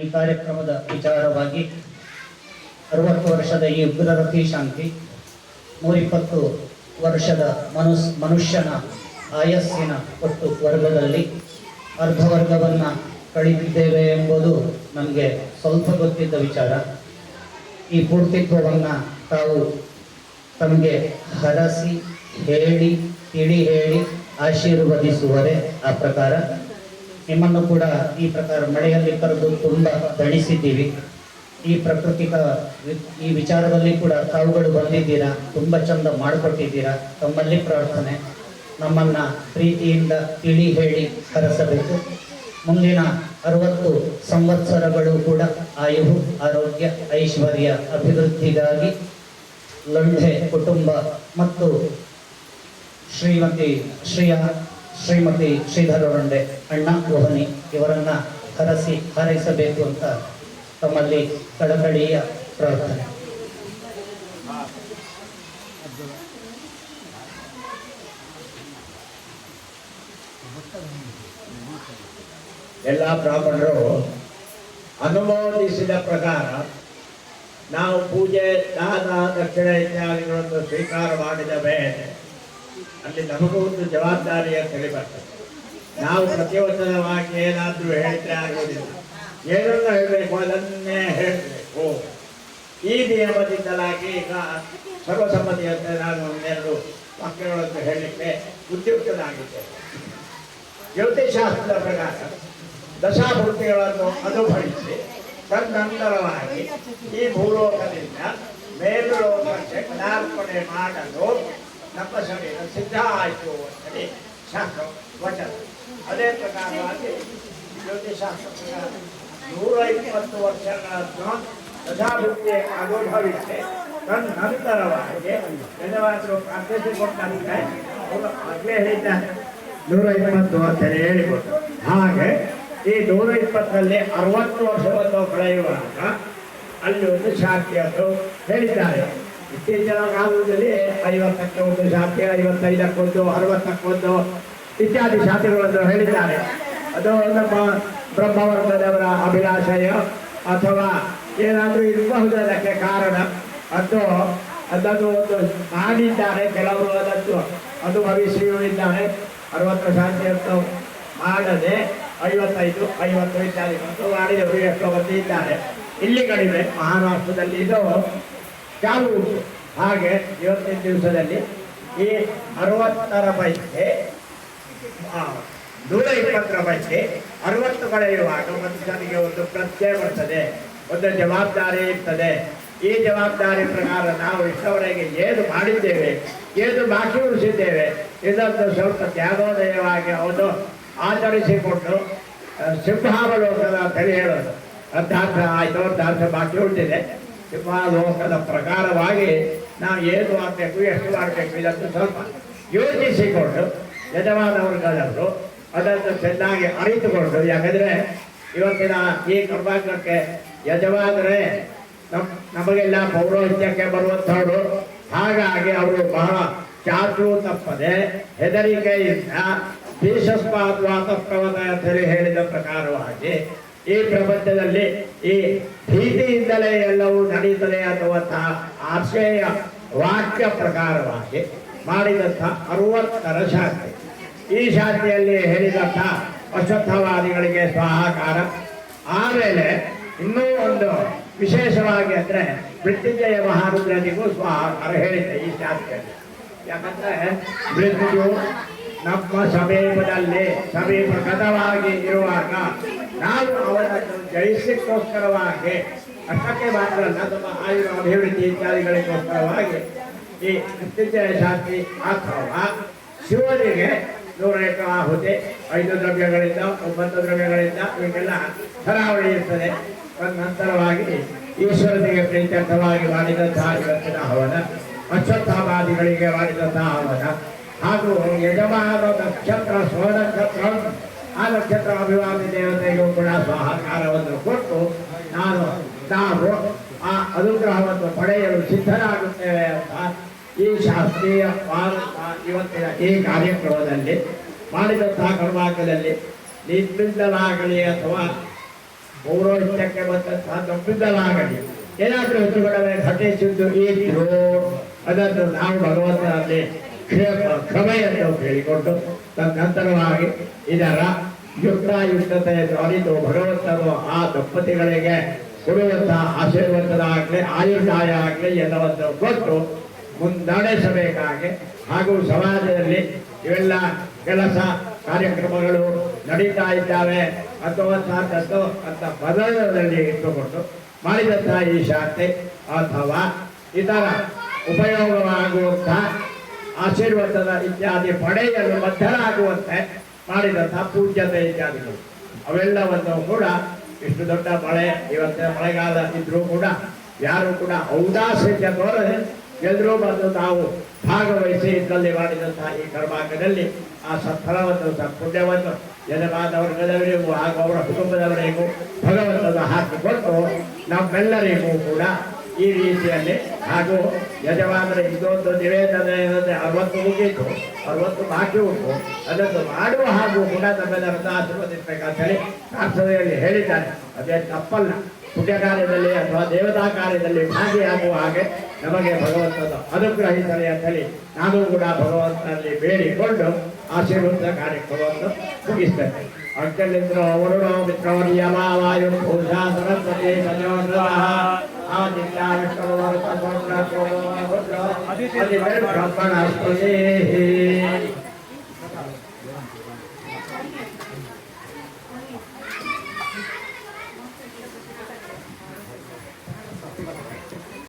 ಈ ಕಾರ್ಯಕ್ರಮದ ವಿಚಾರವಾಗಿ 60 ವರ್ಷದ ಈ ಉಗ್ರರಥಿ ಶಾಂತಿ 120 ವರ್ಷದ ಮನುಷ್ಯನ ಆಯಸ್ಸಿನ ಒಟ್ಟು ವರ್ಗದಲ್ಲಿ ಅರ್ಧ ವರ್ಗವನ್ನು ಕಳೆದಿದ್ದೇವೆ ಎಂಬುದು ನಮಗೆ ಸ್ವಲ್ಪ ಗೊತ್ತಿದ್ದ ವಿಚಾರ. ಈ ಪೂರ್ತಿತ್ವವನ್ನು ತಾವು ತಮಗೆ ಹರಸಿ ಹೇಳಿ ತಿಳಿ ಹೇಳಿ ಆಶೀರ್ವದಿಸುವರೆ ಆ ಪ್ರಕಾರ ನಿಮ್ಮನ್ನು ಕೂಡ ಈ ಪ್ರಕಾರ ಮಳೆಯಲ್ಲಿ ಕರೆದು ತುಂಬ ದಣಿಸಿದ್ದೀವಿ. ಈ ಪ್ರಾಕೃತಿಕ ಈ ವಿಚಾರದಲ್ಲಿ ಕೂಡ ತಾವುಗಳು ಬಂದಿದ್ದೀರಾ, ತುಂಬ ಚಂದ ಮಾಡಿಕೊಟ್ಟಿದ್ದೀರಾ. ತಮ್ಮಲ್ಲಿ ಪ್ರಾರ್ಥನೆ, ನಮ್ಮನ್ನು ಪ್ರೀತಿಯಿಂದ ತಿಳಿ ಹೇಳಿ ಹರಸಬೇಕು. ಮುಂದಿನ 60 ಸಂವತ್ಸರಗಳು ಕೂಡ ಆಯುವು ಆರೋಗ್ಯ ಐಶ್ವರ್ಯ ಅಭಿವೃದ್ಧಿಗಾಗಿ ಲಂಢೆ ಕುಟುಂಬ ಮತ್ತು ಶ್ರೀಮತಿ ಶ್ರೀಧರ ರಂಡೆ ಅಣ್ಣ ರೋಹನಿ ಇವರನ್ನು ಹಾರೈಸಬೇಕು ಅಂತ ತಮ್ಮಲ್ಲಿ ಕಳಕಳಿಯ ಪ್ರಾರ್ಥನೆ. ಎಲ್ಲ ಬ್ರಾಹ್ಮಣರು ಅನುಮೋದಿಸಿದ ಪ್ರಕಾರ ನಾವು ಪೂಜೆ ದಾನ ದಕ್ಷಿಣ ಇತ್ಯಾದಿಗಳನ್ನು ಸ್ವೀಕಾರ ಮಾಡಿದ ಮೇಲೆ ಅಲ್ಲಿ ನಮಗೂ ಒಂದು ಜವಾಬ್ದಾರಿ ಅಂತೇಳಿ ಬರ್ತದೆ. ನಾವು ಪ್ರತಿವಚನವಾಗಿ ಏನಾದರೂ ಹೇಳಿದ್ರೆ ಆಗುವುದಿಲ್ಲ, ಏನನ್ನ ಹೇಳಬೇಕು ಅದನ್ನೇ ಹೇಳಬೇಕು. ಈ ನಿಯಮದಿಂದಲಾಗಿ ಈಗ ಸರ್ವಸಮ್ಮತಿಯಂತೆ ನಾನು ಒಂದೆರಡು ವಾಕ್ಯಗಳನ್ನು ಹೇಳಲಿಕ್ಕೆ ಉದ್ಯುಕ್ತನಾಗಿದ್ದೇನೆ. ಜ್ಯೋತಿಷಾಸ್ತ್ರದ ಪ್ರಕಾರ ದಶಾಭೂತಿಗಳನ್ನು ಅನುಭವಿಸಿ ತದನಂತರವಾಗಿ ಈ ಭೂಲೋಕದಿಂದ ಮೇಲುಲೋಕಕ್ಕೆ ಪದಾರ್ಪಣೆ ಮಾಡಲು ನಮ್ಮ ಶರೀರ ಸಿದ್ಧ ಆಯಿತು ಅಂತೇಳಿ ಶಾಸ್ತ್ರ ವಚನ. ಅದೇ ಪ್ರಕಾರವಾಗಿ ಜ್ಯೋತಿಷಾಸ್ತ್ರ ಪ್ರಕಾರ 120 ವರ್ಷಗಳನ್ನು ದಶಾಭೂತಿ ಅನುಭವಿಸಿ ತದನಂತರವಾಗಿ ಏನಾದರೂ ಪ್ರಾರ್ಥಿಸಿಕೊಂಡಂತೆ ಅವರು ಆಗಲೇ ಹೇಳಿದ್ದಾರೆ 120 ಅಂತೇಳಿ ಹೇಳಿಕೊಟ್ಟು. ಹಾಗೆ ಈ 120ರಲ್ಲಿ 60 ವರ್ಷವನ್ನು ಕಳೆಯುವಾಗ ಅಲ್ಲಿ ಒಂದು ಶಾಂತಿಯನ್ನು ಹೇಳಿದ್ದಾರೆ. ಇತ್ತೀಚಿನ ಕಾಲದಲ್ಲಿ 50ಕ್ಕೆ ಒಂದು ಶಾಂತಿ, 55ಕ್ಕೊಂದು, 60ಕ್ಕೊಂದು ಇತ್ಯಾದಿ ಶಾಂತಿಗಳನ್ನು ಹೇಳಿದ್ದಾರೆ. ಅದು ನಮ್ಮ ಬ್ರಹ್ಮವರ್ಗದವರ ಅಭಿಲಾಷೆಯ ಅಥವಾ ಏನಾದರೂ ಇರಬಹುದು ಅದಕ್ಕೆ ಕಾರಣ. ಅದನ್ನು ಒಂದು ಮಾಡಿದ್ದಾರೆ, ಕೆಲವರು ಅದನ್ನು ಅನುಭವಿಸಿಯೂ ಇದ್ದಾರೆ. 60 ಶಾಂತಿಯನ್ನು ಮಾಡದೆ 55, 50 ಇತ್ಯಾದಿ ಮಾಡಿದವರು ಎಷ್ಟೋ ಮಂದಿ ಇದ್ದಾರೆ. ಇಲ್ಲಿ ಕಡಿಮೆ ಮಹಾರಾಷ್ಟ್ರದಲ್ಲಿ ಇದು ಚಾಲು ಉಂಟು. ಹಾಗೆ 25 ದಿವಸದಲ್ಲಿ ಈ 60ರ ಪೈಕಿ 120ರ ಪೈಕಿ 60 ಕಳೆಯುವಾಗ ಮನುಷ್ಯನಿಗೆ ಒಂದು ಪ್ರತ್ಯಯ ಬರ್ತದೆ, ಒಂದು ಜವಾಬ್ದಾರಿ ಇರ್ತದೆ. ಈ ಜವಾಬ್ದಾರಿ ಪ್ರಕಾರ ನಾವು ಇಷ್ಟವರೆಗೆ ಏನು ಮಾಡಿದ್ದೇವೆ, ಏನು ಬಾಕಿ ಉಳಿಸಿದ್ದೇವೆ, ಇದನ್ನು ಸ್ವಲ್ಪ ತ್ಯಾಗೋದಯವಾಗಿ ಅವನು ಆಚರಿಸಿಕೊಂಡು ಸಿಂಹಾವಲೋಕದ ತಲೆ ಹೇಳೋದು. ಅರ್ಧಾರ್ಥ ಆಯಿತು, ಅರ್ಧಾರ್ಥ ಬಾಕಿ ಉಳಿದಿದೆ. ಸಿಂಹಾಲೋಕದ ಪ್ರಕಾರವಾಗಿ ನಾವು ಏನು ಮಾಡಬೇಕು, ಎಷ್ಟು ಮಾಡಬೇಕು ಇದನ್ನು ಸ್ವಲ್ಪ ಯೋಚಿಸಿಕೊಂಡು ಯಜಮಾನ ವರ್ಗದವರು ಅದನ್ನು ಚೆನ್ನಾಗಿ ಅರಿತುಕೊಂಡು, ಯಾಕಂದರೆ ಇವತ್ತಿನ ಈ ಕರ್ಮಾಂಗಕ್ಕೆ ಯಜಮಾನರೇ ನಮಗೆಲ್ಲ ಪೌರೋಹಿತ್ಯಕ್ಕೆ ಬರುವಂಥವ್ರು. ಹಾಗಾಗಿ ಅವರು ಬಹಳ ಚಾಚು ತಪ್ಪದೆ ಹೆದರಿಕೆಯಿಂದ ಭೀಷಸ್ಪಾದ್ವಾತಪ್ರವತ ಅಂತೇಳಿ ಹೇಳಿದ ಪ್ರಕಾರವಾಗಿ ಈ ಪ್ರಪಂಚದಲ್ಲಿ ಈ ಭೀತಿಯಿಂದಲೇ ಎಲ್ಲವೂ ನಡೀತದೆ ಅನ್ನುವಂತಹ ಆಶಯ ವಾಕ್ಯ ಪ್ರಕಾರವಾಗಿ ಮಾಡಿದಂಥ 60ರ ಶಾಂತಿ. ಈ ಶಾಂತಿಯಲ್ಲಿ ಹೇಳಿದಂಥ ಅಶ್ವತ್ಥವಾದಿಗಳಿಗೆ ಸ್ವಾಹಾಕಾರ. ಆಮೇಲೆ ಇನ್ನೂ ಒಂದು ವಿಶೇಷವಾಗಿ ಅಂದರೆ ಮೃತ್ಯುಂಜಯ ಮಹಾರುದ್ರನಿಗೂ ಸ್ವಾಹಾಕಾರ ಹೇಳಿದೆ ಈ ಶಾಂತಿಯಲ್ಲಿ. ಯಾಕಂದರೆ ಮೃತ್ಯು ನಮ್ಮ ಸಮೀಪಗತವಾಗಿ ಇರುವಾಗ ನಾವು ಅವನನ್ನು ಜಯಿಸಲಿಕ್ಕೋಸ್ಕರವಾಗಿ ಅಷ್ಟಕ್ಕೆ ಮಾತ್ರ ನಮ್ಮ ಆಯುರ ಅಭಿವೃದ್ಧಿ ಇತ್ಯಾದಿಗಳಿಗೋಸ್ಕರವಾಗಿ ಈ ಮೃತ್ಯುಂಜಯ ಶಾಂತಿ ಅಥವಾ ಶಿವನಿಗೆ 108 ಆಹುತಿ 5 ದ್ರವ್ಯಗಳಿಂದ 9 ದ್ರವ್ಯಗಳಿಂದ ಇವಕ್ಕೆಲ್ಲ ಸರಾವಳಿ ಇರ್ತದೆ. ನಂತರವಾಗಿ ಈಶ್ವರನಿಗೆ ಪ್ರೀತ್ಯರ್ಥವಾಗಿ ಮಾಡಿದಂತಹ ಇವತ್ತಿನ ಹವನ, ಅಶ್ವತ್ಥಾಮಾದಿಗಳಿಗೆ ಮಾಡಿದಂತಹ ಹವನ, ಹಾಗೂ ಯಜಮಾನ ನಕ್ಷತ್ರ ಸ್ವನಕ್ಷತ್ರ ಆ ನಕ್ಷತ್ರ ಅಭಿವಾದಿ ದೇವತೆಗೂ ಕೂಡ ಸಹಕಾರವನ್ನು ಕೊಟ್ಟು ನಾವು ಆ ಅನುಗ್ರಹವನ್ನು ಪಡೆಯಲು ಸಿದ್ಧರಾಗುತ್ತೇವೆ ಅಂತ ಈ ಶಾಸ್ತ್ರೀಯ ಇವತ್ತಿನ ಈ ಕಾರ್ಯಕ್ರಮದಲ್ಲಿ ಮಾಡಿದಂತಹ ಕರ್ಮಾಂಗದಲ್ಲಿ ನಿಮ್ಮಿಂದಲಾಗಲಿ ಅಥವಾ ಪೌರೋಹಿತ್ಯಕ್ಕೆ ಬಂದಂತಹ ತಪ್ಪಿದ್ದಲಾಗಲಿ ಏನಾದರೂ ಹೆಚ್ಚುಗಡೆ ಘಟಿಸಿದ್ದು ಇದ್ರು ಅದನ್ನು ನಾವು ಭಗವಂತನಲ್ಲಿ ಕ್ಷಮೆಯನ್ನು ಹೇಳಿಕೊಂಡು ತದನಂತರವಾಗಿ ಇದರ ಯುಕ್ತಾಯುಕ್ತತೆಯನ್ನು ಅರಿತು ಭಗವಂತನು ಆ ದಂಪತಿಗಳಿಗೆ ಕೊಡುವಂತಹ ಆಶೀರ್ವಾದವಾಗಲಿ ಆಯುರ್ದಾಯ ಆಗಲಿ ಎಲ್ಲವನ್ನು ಕೊಟ್ಟು ಮುನ್ನಡೆಸಬೇಕಾಗಿ ಹಾಗೂ ಸಮಾಜದಲ್ಲಿ ಇವೆಲ್ಲ ಕೆಲಸ ಕಾರ್ಯಕ್ರಮಗಳು ನಡೀತಾ ಇದ್ದಾವೆ ಅಂತವಂತಹದ್ದು ಅಂತ ಬದಲದಲ್ಲಿ ಇಟ್ಟುಕೊಂಡು ಮಾಡಿದಂತಹ ಈ ಶಾಂತಿ ಅಥವಾ ಇತರ ಉಪಯೋಗವಾಗುವಂತಹ ಆಶೀರ್ವಾದದ ಇತ್ಯಾದಿ ಪಡೆಯಲು ಬದ್ಧರಾಗುವಂತೆ ಮಾಡಿದಂತಹ ಪೂಜ್ಯತೆ ಇತ್ಯಾದಿಗಳು ಅವೆಲ್ಲವನ್ನು ಕೂಡ ಇಷ್ಟು ದೊಡ್ಡ ಮಳೆ ಇವತ್ತಿನ ಮಳೆಗಾಲ ಇದ್ರೂ ಕೂಡ ಯಾರು ಕೂಡ ಔದಾಸ್ಯ ತೋರದೆ ಎಲ್ಲರೂ ಬಂದು ನಾವು ಭಾಗವಹಿಸಿ ಇದರಲ್ಲಿ ಮಾಡಿದಂತಹ ಈ ಕರ್ಮಾಂಗದಲ್ಲಿ ಆ ಸತ್ಫಲವನ್ನು ಸತ್ಪುಣ್ಯವನ್ನು ಯಜಮಾನ ವರ್ಗದವರಿಗೂ ಹಾಗೂ ಅವರ ಕುಟುಂಬದವರಿಗೂ ಭಗವಂತನ ಹಾಕಿಕೊಟ್ಟು ನಮ್ಮೆಲ್ಲರಿಗೂ ಕೂಡ ಈ ರೀತಿಯಲ್ಲಿ ಹಾಗೂ ಯಜಮಾನರ ಇದೊಂದು ನಿವೇದನೆ 60 ಮುಗಿಯಿತು 60 ಬಾಕಿ ಉಂಟು ಅದನ್ನು ಮಾಡುವ ಹಾಗೂ ಕೂಡ ನಮ್ಮೆಲ್ಲರನ್ನು ಆಶೀರ್ವದಿಸಬೇಕಂತ ಹೇಳಿ ಪ್ರಾರ್ಥನೆಯಲ್ಲಿ ಹೇಳಿದ್ದಾರೆ. ಅದೇ ತಪ್ಪಲ್ಲ. ಪುಣ್ಯ ಕಾರ್ಯದಲ್ಲಿ ಅಥವಾ ದೇವತಾ ಕಾರ್ಯದಲ್ಲಿ ಭಾಗಿಯಾಗುವ ಹಾಗೆ ನಮಗೆ ಭಗವಂತನ ಅನುಗ್ರಹಿಸಲಿ ಅಂತ ಹೇಳಿ ನಾನು ಕೂಡ ಭಗವಂತನಲ್ಲಿ ಬೇಡಿಕೊಂಡು ಆಶೀರ್ವಾದ ಕಾರ್ಯಕ್ರಮವನ್ನು ಮುಗಿಸ್ತೇನೆ. ಅಕ್ಕಲಿಂದ್ರ ವರುಣ ಮಿತ್ರವರ್ಯಮಾವಾಯು ಪೂಜಾ ಸರಸ್ವತಿ